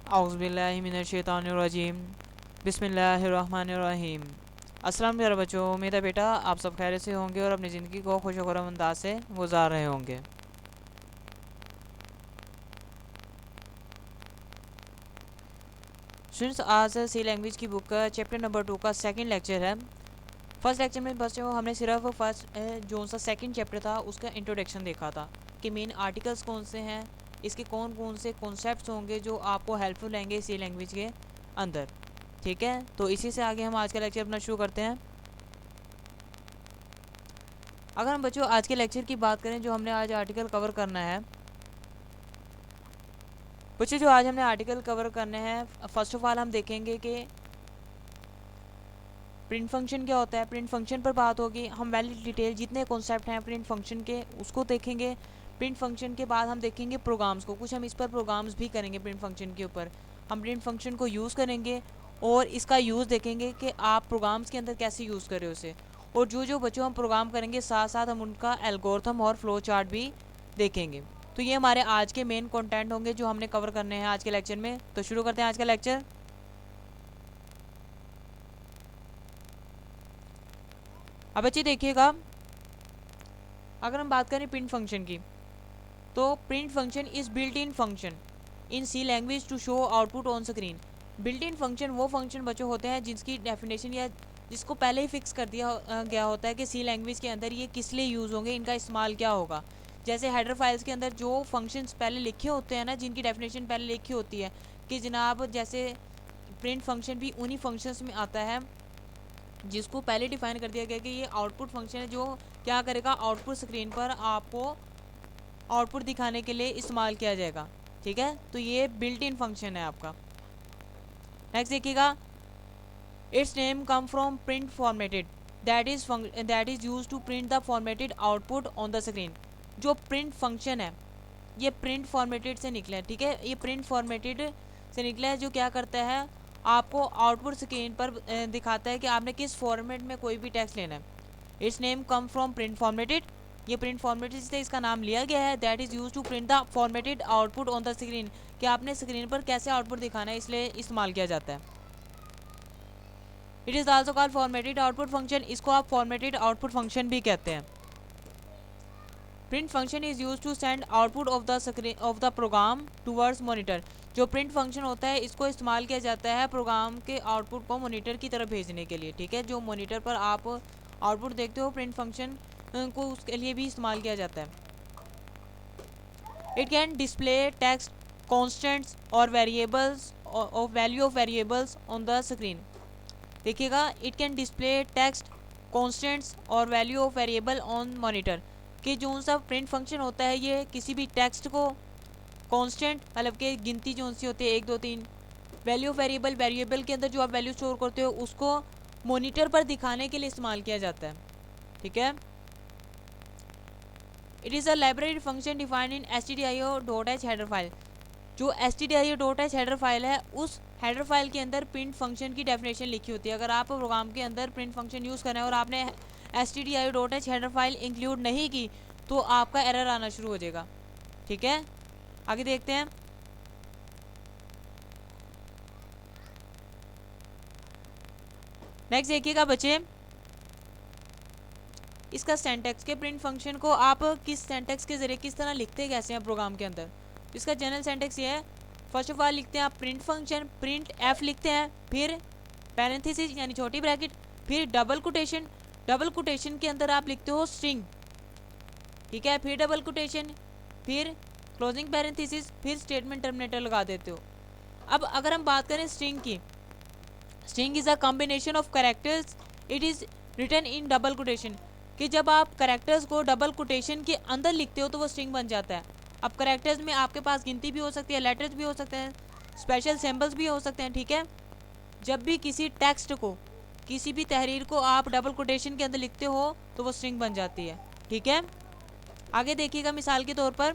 औज़ुबिल्लाहिमिनश्शैतानिर्रजीम बिस्मिल्लाहिर्रहमानिर्रहीम। अस्सलाम प्यारे बच्चों, उम्मीद है बेटा आप सब खैरियत से होंगे और अपनी ज़िंदगी को खुश और अंदाज से गुजार रहे होंगे। स्टूडेंट्स, आज सी लैंग्वेज की बुक का चैप्टर नंबर 2 का सेकंड लेक्चर है। फर्स्ट लेक्चर में बच्चों हमने सिर्फ फर्स्ट जो सा सेकंड चैप्टर था उसका इंट्रोडक्शन देखा था कि मेन आर्टिकल्स कौन से हैं, इसके कौन कौन से कॉन्सेप्ट्स होंगे जो आपको हेल्पफुल रहेंगे सी लैंग्वेज के अंदर। ठीक है, तो इसी से आगे हम आज का लेक्चर अपना शुरू करते हैं। अगर हम बच्चों आज के लेक्चर की बात करें, जो हमने आज आर्टिकल कवर करना है बच्चों, जो आज हमने आर्टिकल कवर करने हैं, फर्स्ट ऑफ ऑल हम देखेंगे कि प्रिंट फंक्शन क्या होता है। प्रिंट फंक्शन पर बात होगी, हम वैलिड डिटेल जितने कॉन्सेप्ट हैं प्रिंट फंक्शन के उसको देखेंगे। प्रिंट फंक्शन के बाद हम देखेंगे प्रोग्राम्स को, कुछ हम इस पर प्रोग्राम्स भी करेंगे। प्रिंट फंक्शन के ऊपर हम प्रिंट फंक्शन को यूज़ करेंगे और इसका यूज़ देखेंगे कि आप प्रोग्राम्स के अंदर कैसे यूज़ करें उसे। और जो जो बच्चों हम प्रोग्राम करेंगे साथ साथ हम उनका एल्गोरिथम और फ्लो चार्ट भी देखेंगे। तो ये हमारे आज के मेन कंटेंट होंगे जो हमने कवर करने हैं आज के लेक्चर में। तो शुरू करते हैं आज का लेक्चर। अब बच्चे देखिएगा, अगर हम बात करें प्रिंट फंक्शन की, तो print function is built in function in C language to show output on screen. Built in function वो फंक्शन बच्चों होते हैं जिसकी डेफिनेशन या जिसको पहले ही फिक्स कर दिया गया होता है कि सी लैंग्वेज के अंदर ये किस लिए यूज़ होंगे, इनका इस्तेमाल क्या होगा। जैसे हेडर फाइल्स के अंदर जो फंक्शंस पहले लिखे होते हैं ना, जिनकी डेफिनेशन पहले लिखी होती है कि जनाब जैसे प्रिंट फंक्शन भी उन्हीं फंक्शंस में आता है जिसको पहले डिफाइन कर दिया गया कि ये आउटपुट फंक्शन है जो क्या करेगा, आउटपुट स्क्रीन पर आपको आउटपुट दिखाने के लिए इस्तेमाल किया जाएगा। ठीक है, तो ये बिल्ट इन फंक्शन है आपका। नेक्स्ट देखिएगा, its name come from print formatted that is use to print the formatted output on the screen. जो प्रिंट फंक्शन है ये प्रिंट फॉर्मेटेड से निकला है। ठीक है, ये प्रिंट फॉर्मेटेड से निकला है जो क्या करता है, आपको आउटपुट स्क्रीन पर दिखाता है कि आपने किस फॉर्मेट में कोई भी टेक्स्ट लेना है। Its name come from print formatted, ये प्रिंट फॉर्मेटेड से इसका नाम लिया गया है। That is use to print the formatted output on the screen, कि आपने स्क्रीन पर कैसे आउटपुट दिखाना है इसलिए इस्तेमाल किया जाता है। It is also called formatted output function, इसको आप फॉर्मेटेड आउटपुट फंक्शन भी कहते हैं। Print function is use to send output of the program towards monitor. जो प्रिंट फंक्शन होता है इसको इस्तेमाल किया जाता है प्रोग्राम के आउटपुट को मॉनिटर की तरफ भेजने के लिए। ठीक है, जो मॉनिटर पर आप आउटपुट देखते हो प्रिंट फंक्शन को उसके लिए भी इस्तेमाल किया जाता है। It can display text constants और variables of value of variables on the screen. देखिएगा, it can display text constants और value of variable on monitor, कि जो सा प्रिंट फंक्शन होता है ये किसी भी टेक्स्ट को कांस्टेंट मतलब कि गिनती जो सी होती है 1 2 3, वैल्यू ऑफ वेरिएबल वेरिएबल के अंदर जो आप वैल्यू स्टोर करते हो उसको मॉनिटर पर दिखाने के लिए इस्तेमाल किया जाता है। ठीक है, it is a library function defined in stdio.h header file. जो stdio.h हेडर फाइल है उस हेडर फाइल के अंदर प्रिंट फंक्शन की डेफिनेशन लिखी होती है। अगर आप प्रोग्राम के अंदर प्रिंट फंक्शन यूज़ करें और आपने stdio.h हेडर फाइल इंक्लूड नहीं की तो आपका एरर आना शुरू हो जाएगा। ठीक है, आगे देखते हैं। नेक्स्ट देखिएगा बच्चे, इसका सेंटेक्स के प्रिंट फंक्शन को आप किस सेंटेक्स के जरिए किस तरह लिखते हैं कैसे हैं प्रोग्राम के अंदर। इसका जनरल सेंटेक्स ये है, फर्स्ट ऑफ ऑल लिखते हैं आप प्रिंट फंक्शन, प्रिंट एफ लिखते हैं, फिर पैरेंथेसिस यानी छोटी ब्रैकेट, फिर डबल कोटेशन। डबल कोटेशन के अंदर आप लिखते हो स्ट्रिंग। ठीक है, फिर डबल कोटेशन, फिर क्लोजिंग पैरेंथेसिस, फिर स्टेटमेंट टर्मिनेटर लगा देते हो। अब अगर हम बात करें स्ट्रिंग की, string is a combination of characters, it is written in double quotation, कि जब आप कैरेक्टर्स को डबल कोटेशन के अंदर लिखते हो तो वो स्ट्रिंग बन जाता है। अब कैरेक्टर्स में आपके पास गिनती भी हो सकती है, लेटर्स भी हो सकते हैं, स्पेशल सिंबल्स भी हो सकते हैं। ठीक है, जब भी किसी टेक्स्ट को किसी भी तहरीर को आप डबल कोटेशन के अंदर लिखते हो तो वो स्ट्रिंग बन जाती है। ठीक है, आगे देखिएगा, मिसाल के तौर पर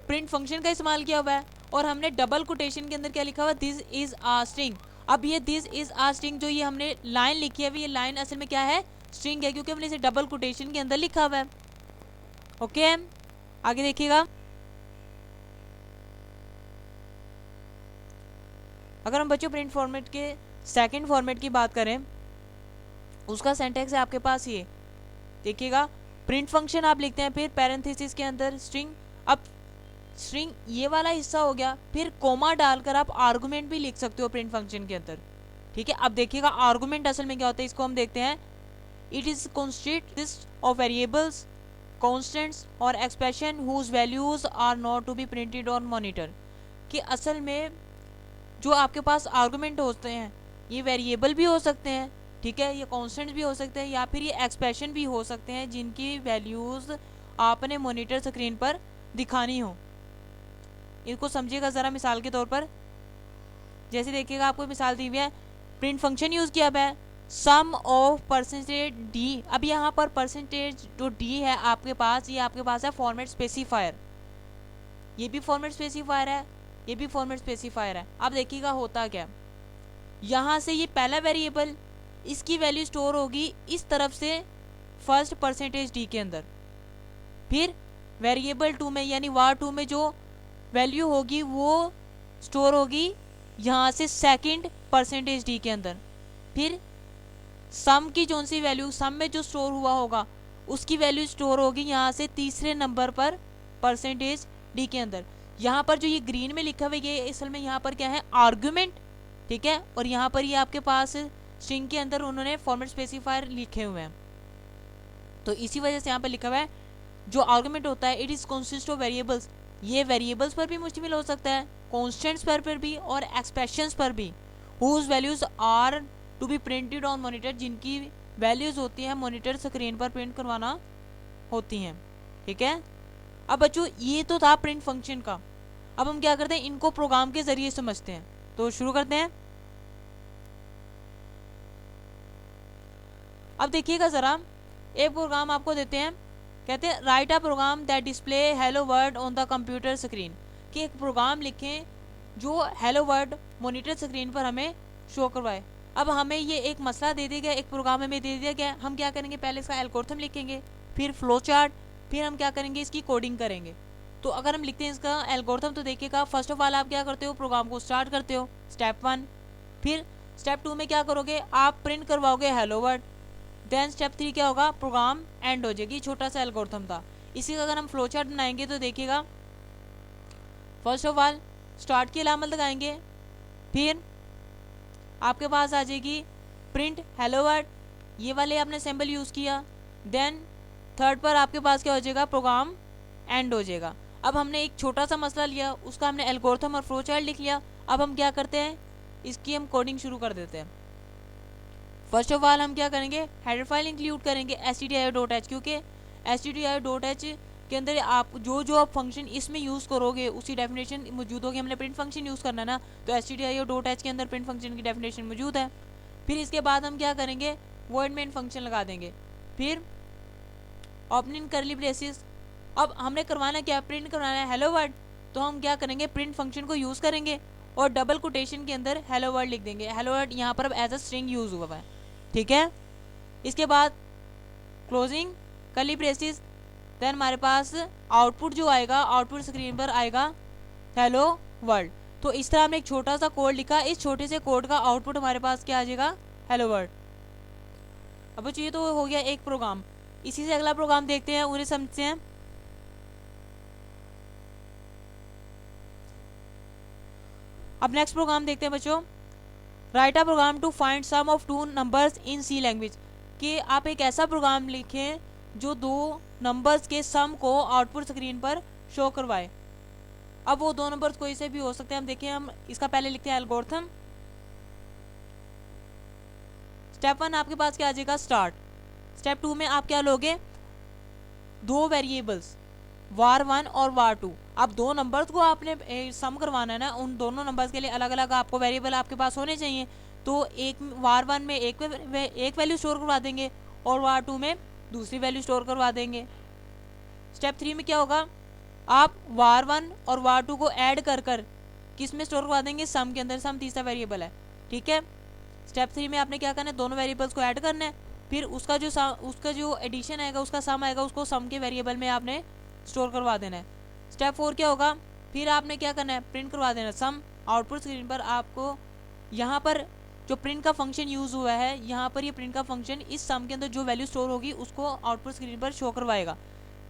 प्रिंट फंक्शन का इस्तेमाल किया हुआ है और हमने डबल कोटेशन के अंदर क्या लिखा हुआ है, दिस इज आ स्ट्रिंग। अब ये दिस इज आ स्ट्रिंग जो ये हमने लाइन लिखी है ये लाइन असल में क्या है, स्ट्रिंग है, क्योंकि हमने इसे डबल कोटेशन के अंदर लिखा हुआ है। ओके, आगे देखिएगा, अगर हम बच्चों प्रिंट फॉर्मेट के सेकंड फॉर्मेट की बात करें, उसका सिंटैक्स है आपके पास ये, देखिएगा प्रिंट फंक्शन आप लिखते हैं, फिर पैरेंथेसिस के अंदर स्ट्रिंग। अब स्ट्रिंग ये वाला हिस्सा हो गया, फिर कोमा डालकर आप आर्गुमेंट भी लिख सकते हो प्रिंट फंक्शन के अंदर, ठीक है। अब देखिएगा आर्गुमेंट असल में क्या होता है, इसको हम देखते हैं। It is consist of variables, constants और expression whose values are not to be printed on monitor. कि असल में जो आपके पास आर्गुमेंट होते हैं ये वेरिएबल भी हो सकते हैं, ठीक है, ये कॉन्स्टेंट्स भी हो सकते हैं, या फिर ये एक्सप्रेशन भी हो सकते हैं जिनकी वैल्यूज आपने मॉनिटर स्क्रीन पर दिखानी हो। इनको समझिएगा ज़रा मिसाल के तौर पर। जैसे देखिएगा आपको मिसाल दी हुई है, प्रिंट फंक्शन यूज़ किया हुआ है सम ऑफ परसेंटेज डी। अब यहाँ पर परसेंटेज जो डी है आपके पास, ये आपके पास है फॉर्मेट स्पेसिफायर, ये भी फॉर्मेट स्पेसिफायर है, ये भी फॉर्मेट स्पेसिफायर है। अब देखिएगा होता क्या, यहाँ से ये पहला वेरिएबल, इसकी वैल्यू स्टोर होगी इस तरफ से फर्स्ट परसेंटेज डी के अंदर, फिर वेरिएबल 2 में यानी var 2 में जो वैल्यू होगी वो स्टोर होगी यहाँ से सेकंड परसेंटेज डी के अंदर, फिर सम की जो सी वैल्यू सम में जो स्टोर हुआ होगा उसकी वैल्यू स्टोर होगी यहाँ से तीसरे नंबर पर परसेंटेज डी के अंदर। यहाँ पर जो ये ग्रीन में लिखा हुआ है ये असल में यहाँ पर क्या है, आर्गुमेंट, ठीक है, और यहाँ पर ये आपके पास स्ट्रिंग के अंदर उन्होंने फॉर्मेट स्पेसिफायर लिखे हुए हैं, तो इसी वजह से यहाँ पर लिखा हुआ है जो आर्गुमेंट होता है it is consist of variables. ये वेरिएबल्स पर भी मुश्तमिल हो सकता है, कॉन्स्टेंट्स पर भी और एक्सप्रेशंस पर भी, whose values are to be printed on monitor, जिनकी वैल्यूज होती हैं मॉनिटर स्क्रीन पर प्रिंट करवाना होती हैं, ठीक है। अब बच्चों ये तो था प्रिंट फंक्शन का। अब हम क्या करते हैं, इनको प्रोग्राम के जरिए समझते हैं, तो शुरू करते हैं। अब देखिएगा जरा, एक प्रोग्राम आपको देते हैं, कहते हैं write a program that display hello word on the computer screen, कि एक प्रोग्राम लिखें जो हेलो वर्ड मॉनिटर स्क्रीन पर हमें शो करवाए। अब हमें ये एक मसला दे दिया गया, एक प्रोग्राम हमें दे दिया गया, हम क्या करेंगे, पहले इसका एल्गोरिथम लिखेंगे, फिर फ्लो चार्ट, फिर हम क्या करेंगे, इसकी कोडिंग करेंगे। तो अगर हम लिखते हैं इसका एल्गोरिथम, तो देखिएगा फर्स्ट ऑफ ऑल आप क्या करते हो, प्रोग्राम को स्टार्ट करते हो स्टेप 1, फिर स्टेप 2 में क्या करोगे, आप प्रिंट करवाओगे हेलो वर्ड, देन स्टेप 3 क्या होगा, प्रोग्राम एंड हो जाएगी। छोटा सा एल्गोरिथम था। इसी का अगर हम फ्लो चार्ट बनाएंगे तो देखिएगा फर्स्ट ऑफ ऑल स्टार्ट की अलामत लगाएंगे, फिर आपके पास आ जाएगी प्रिंट हेलो वर्ड, ये वाले आपने सिंबल यूज़ किया, देन थर्ड पर आपके पास क्या हो जाएगा, प्रोग्राम एंड हो जाएगा। अब हमने एक छोटा सा मसला लिया, उसका हमने एल्गोरिथम और फ्लो चार्ट लिख लिया। अब हम क्या करते हैं, इसकी हम कोडिंग शुरू कर देते हैं। फर्स्ट ऑफ ऑल हम क्या करेंगे, हेडर फाइल इंक्लूड करेंगे stdio.h, क्योंकि stdio.h के अंदर आप जो आप फंक्शन इसमें यूज़ करोगे उसकी डेफिनेशन मौजूद होगी। हमने प्रिंट फंक्शन यूज़ करना है ना, तो stdio.h के अंदर प्रिंट फंक्शन की डेफिनेशन मौजूद है। फिर इसके बाद हम क्या करेंगे, वॉइड मेन फंक्शन लगा देंगे, फिर ओपनिंग करली ब्रेसेस। अब हमने करवाना क्या, प्रिंट करवाना है हेलो वर्ड, तो हम क्या करेंगे, प्रिंट फंक्शन को यूज़ करेंगे और डबल कोटेशन के अंदर हेलो वर्ड लिख देंगे। हेलो वर्ड यहाँ पर अब एज अ स्ट्रिंग यूज़ हुआ है, ठीक है। इसके बाद क्लोजिंग करली ब्रेसेस, देन हमारे पास आउटपुट जो आएगा, आउटपुट स्क्रीन पर आएगा हेलो वर्ल्ड। तो इस तरह हमने एक छोटा सा कोड लिखा, इस छोटे से कोड का आउटपुट हमारे पास क्या आ जाएगा, हेलो वर्ल्ड। अब ये तो हो गया एक प्रोग्राम। इसी से अगला प्रोग्राम देखते हैं, उन्हें समझते हैं। अब नेक्स्ट प्रोग्राम देखते हैं बच्चों, write a program to find sum of two numbers in C language, कि आप एक ऐसा प्रोग्राम लिखें जो दो नंबर्स के सम को आउटपुट स्क्रीन पर शो करवाए। अब वो दो नंबर्स कोई से भी हो सकते हैं। हम देखिए, हम इसका पहले लिखते हैं एल्गोरिथम। स्टेप 1 आपके पास क्या आ जाएगा, स्टार्ट। स्टेप 2 में आप क्या लोगे, दो वेरिएबल्स var1 और var2। अब दो नंबर्स को आपने सम करवाना है ना, उन दोनों नंबर्स के लिए अलग अलग आपको वेरिएबल आपके पास होने चाहिए। तो एक var1 में एक वैल्यू स्टोर करवा देंगे और var2 में दूसरी वैल्यू स्टोर करवा देंगे। स्टेप 3 में क्या होगा, आप var1 और var2 को ऐड कर कर किस में स्टोर करवा देंगे, सम के अंदर। सम तीसरा वेरिएबल है, ठीक है। स्टेप 3 में आपने क्या करना है, दोनों वेरिएबल्स को ऐड करना है, फिर उसका जो एडिशन आएगा, उसका सम आएगा, उसको सम के वेरिएबल में आपने स्टोर करवा देना है। स्टेप 4 क्या होगा, फिर आपने क्या करना है, प्रिंट करवा देना सम। आउटपुट स्क्रीन पर आपको यहाँ पर जो प्रिंट का फंक्शन यूज़ हुआ है, यहाँ पर ये प्रिंट का फंक्शन इस सम के अंदर जो वैल्यू स्टोर होगी उसको आउटपुट स्क्रीन पर शो करवाएगा।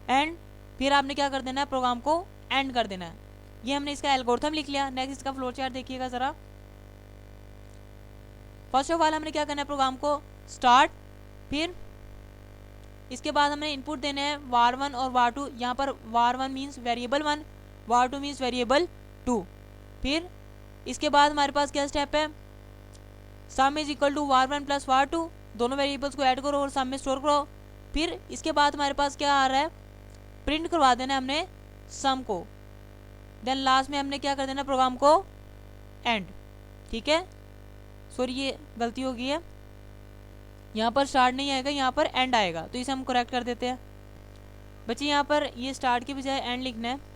एंड फिर आपने क्या कर देना है, प्रोग्राम को एंड कर देना है। ये हमने इसका एल्गोरिथम लिख लिया। नेक्स्ट इसका फ्लो चार्ट देखिएगा ज़रा। फर्स्ट ऑफ ऑल हमने क्या करना है, प्रोग्राम को स्टार्ट, फिर इसके बाद हमें इनपुट देने हैं var1 और var2। यहाँ पर var1 means variable 1, var2 means variable 2। फिर इसके बाद हमारे पास क्या स्टेप है, sum is equal to var1 plus var2, दोनों वेरिएबल्स को ऐड करो और सम में स्टोर करो। फिर इसके बाद हमारे पास क्या आ रहा है, प्रिंट करवा देना है हमने सम को। देन लास्ट में हमने क्या कर देना, प्रोग्राम को एंड। ठीक है, सॉरी ये गलती हो गई है, यहाँ पर स्टार्ट नहीं आएगा, यहाँ पर एंड आएगा, तो इसे हम करेक्ट कर देते हैं। बच्चे यहाँ पर ये स्टार्ट के बजाय एंड लिखना है।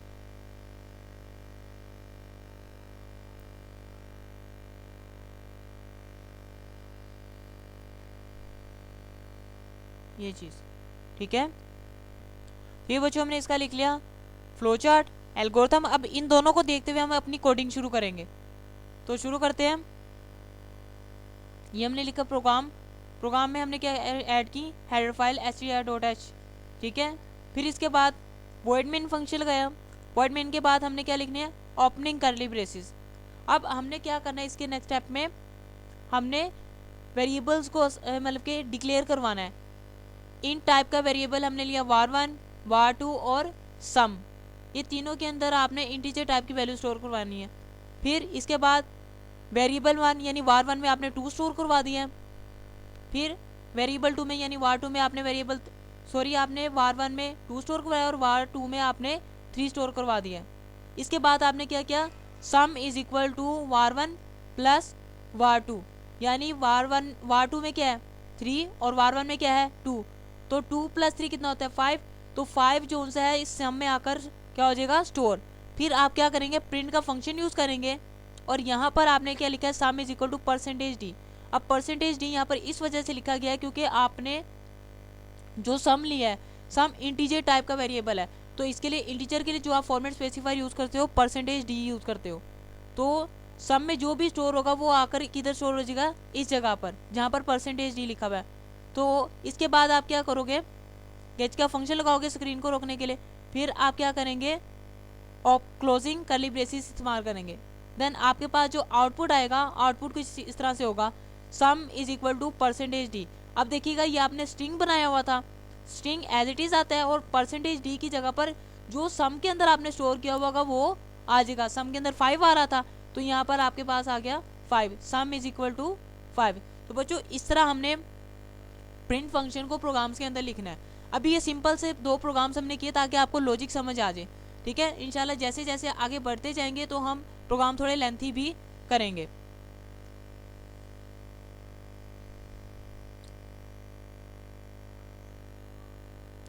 ये चीज़ ठीक है। फिर बच्चों हमने इसका लिख लिया फ्लो चार्ट, एल्गोरिथम। अब इन दोनों को देखते हुए हम अपनी कोडिंग शुरू करेंगे। तो शुरू करते हैं। ये हमने लिखा प्रोग्राम, प्रोग्राम में हमने क्या ऐड की, हेडर फाइल str.h। ठीक है, फिर इसके बाद वॉइड मेन फंक्शन लगाया। वॉइड मेन के बाद हमने क्या लिखने हैं, ओपनिंग करली ब्रेसेस। अब हमने क्या करना है, इसके नेक्स्ट स्टेप में हमने वेरिएबल्स को मतलब कि डिक्लेयर करवाना है। इन टाइप का वेरिएबल हमने लिया var1, var2 और सम। ये तीनों के अंदर आपने इंटीजर टाइप की वैल्यू स्टोर करवानी है। फिर इसके बाद वेरिएबल 1 यानी var1 में आपने 2 स्टोर करवा दिया है। फिर वेरिएबल 2 में यानी var2 में आपने आपने var1 में 2 स्टोर करवाया और var2 में आपने 3 स्टोर करवा दिया। इसके बाद आपने क्या किया, sum is equal to var1 plus var2, यानी var2 में क्या है 3 और var1 में क्या है 2, तो 2 प्लस 3 कितना होता है 5। तो 5 जो सा है इस सम में आकर क्या हो जाएगा, स्टोर। फिर आप क्या करेंगे, प्रिंट का फंक्शन यूज़ करेंगे और यहाँ पर आपने क्या लिखा है, sum is equal to %d। अब %d यहाँ पर इस वजह से लिखा गया है क्योंकि आपने जो सम लिया है, सम इंटीजर टाइप का वेरिएबल है, तो इसके लिए इंटीजर के लिए जो आप फॉर्मेट स्पेसिफायर यूज़ करते हो %d यूज़ करते हो। तो सम में जो भी स्टोर होगा वो आकर किधर स्टोर हो जाएगा, इस जगह पर जहाँ पर %d लिखा हुआ है। तो इसके बाद आप क्या करोगे, गेट का फंक्शन लगाओगे स्क्रीन को रोकने के लिए। फिर आप क्या करेंगे, और क्लोजिंग करली ब्रेसेस इस्तेमाल करेंगे। देन आपके पास जो आउटपुट आएगा, आउटपुट कुछ इस तरह से होगा, sum is equal to %d। अब देखिएगा ये आपने स्ट्रिंग बनाया हुआ था, स्ट्रिंग एज इट इज आता है और %d की जगह पर जो सम के अंदर आपने स्टोर किया होगा वो आ जाएगा। सम के अंदर 5 आ रहा था तो यहाँ पर आपके पास आ गया 5, सम इज इक्वल टू 5। तो बच्चों इस तरह हमने प्रिंट फंक्शन को प्रोग्राम्स के अंदर लिखना है। अभी ये सिंपल से 2 प्रोग्राम्स हमने किए ताकि आपको लॉजिक समझ आ जाए। ठीक है, इंशाल्लाह जैसे जैसे आगे बढ़ते जाएंगे तो हम प्रोग्राम थोड़े लेंथी भी करेंगे।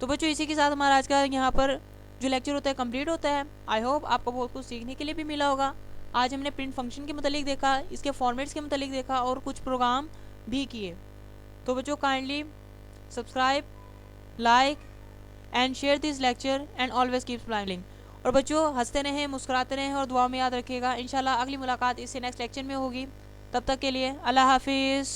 तो बच्चों इसी के साथ हमारा आज का यहाँ पर जो लेक्चर होता है कंप्लीट होता है। आई होप आपको बहुत कुछ सीखने के लिए भी मिला होगा। आज हमने प्रिंट फंक्शन के मतलब देखा, इसके फॉर्मेट्स के मतलब देखा और कुछ प्रोग्राम भी किए। तो बच्चों kindly subscribe, like and share this lecture and always keep smiling. और बच्चों हंसते रहें, मुस्कुराते रहें और दुआ में याद रखिएगा। इंशाल्लाह अगली मुलाकात इससे नेक्स्ट लेक्चर में होगी। तब तक के लिए अल्लाह हाफिज़।